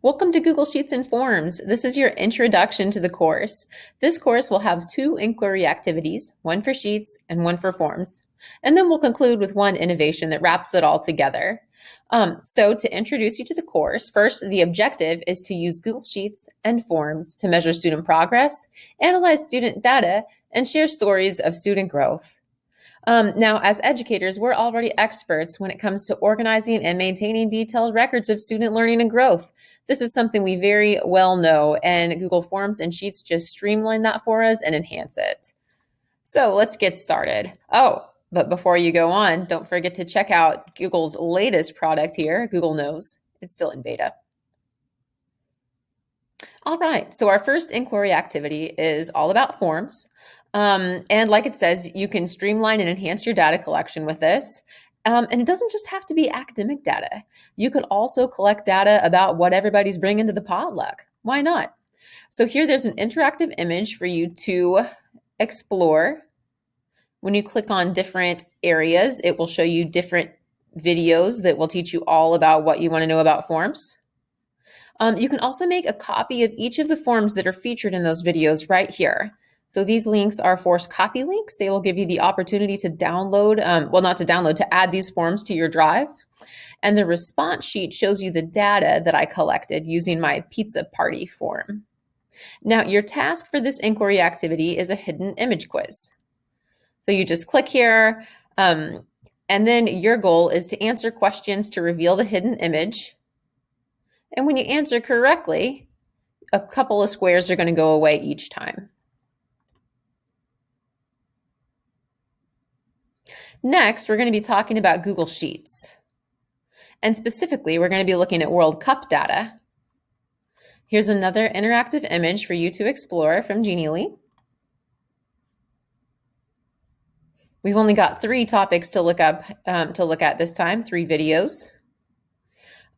Welcome to Google Sheets and Forms. This is your introduction to the course. This course will have 2 inquiry activities, one for Sheets and one for Forms. And then we'll conclude with one innovation that wraps it all together. So to introduce you to the course, first, the objective is to use Google Sheets and Forms to measure student progress, analyze student data, and share stories of student growth. Now, as educators, we're already experts when it comes to organizing and maintaining detailed records of student learning and growth. This is something we very well know, and Google Forms and Sheets just streamline that for us and enhance it. So let's get started. Oh, but before you go on, don't forget to check out Google's latest product here, Google Knows. It's still in beta. All right, so our first inquiry activity is all about forms. And like it says, you can streamline and enhance your data collection with this. And it doesn't just have to be academic data. You could also collect data about what everybody's bringing to the potluck. Why not? So here there's an interactive image for you to explore. When you click on different areas, it will show you different videos that will teach you all about what you want to know about forms. You can also make a copy of each of the forms that are featured in those videos right here. So these links are forced copy links. They will give you the opportunity to download, not to download, to add these forms to your drive. And the response sheet shows you the data that I collected using my pizza party form. Now, your task for this inquiry activity is a hidden image quiz. So you just click here, and then your goal is to answer questions to reveal the hidden image. And when you answer correctly, a couple of squares are going to go away each time. Next, we're going to be talking about Google Sheets. And specifically, we're going to be looking at World Cup data. Here's another interactive image for you to explore from Genially. We've only got 3 topics to look at this time, 3 videos.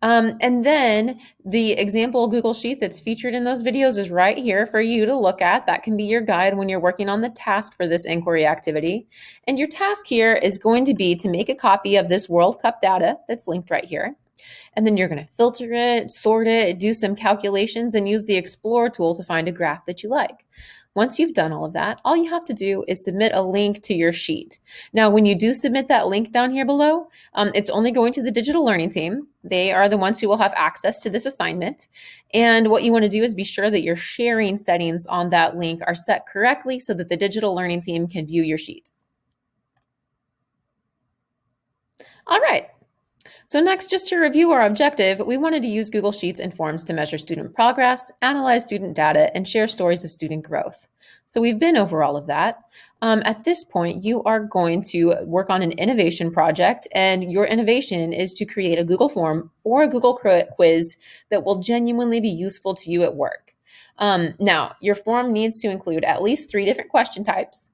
And then the example Google Sheet that's featured in those videos is right here for you to look at. That can be your guide when you're working on the task for this inquiry activity. And your task here is going to be to make a copy of this World Cup data that's linked right here. And then you're going to filter it, sort it, do some calculations, and use the Explore tool to find a graph that you like. Once you've done all of that, all you have to do is submit a link to your sheet. Now, when you do submit that link down here below, it's only going to the digital learning team. They are the ones who will have access to this assignment. And what you want to do is be sure that your sharing settings on that link are set correctly so that the digital learning team can view your sheet. All right. So next, just to review our objective, we wanted to use Google Sheets and Forms to measure student progress, analyze student data, and share stories of student growth. So we've been over all of that. At this point, you are going to work on an innovation project, and your innovation is to create a Google form or a Google quiz that will genuinely be useful to you at work. Now, your form needs to include at least 3 different question types,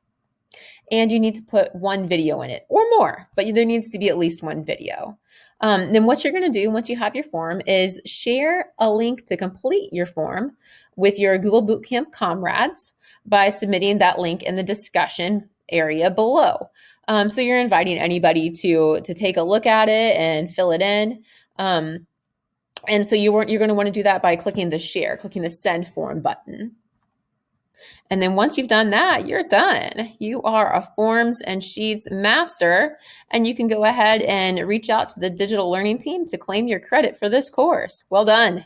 and you need to put 1 video in it or more, but there needs to be at least 1 video. Then what you're going to do once you have your form is share a link to complete your form with your Google Bootcamp comrades by submitting that link in the discussion area below. So you're inviting anybody to take a look at it and fill it in. And so you're going to want to do that by clicking the send form button. And then once you've done that, you're done. You are a Forms and Sheets master, and you can go ahead and reach out to the digital learning team to claim your credit for this course. Well done.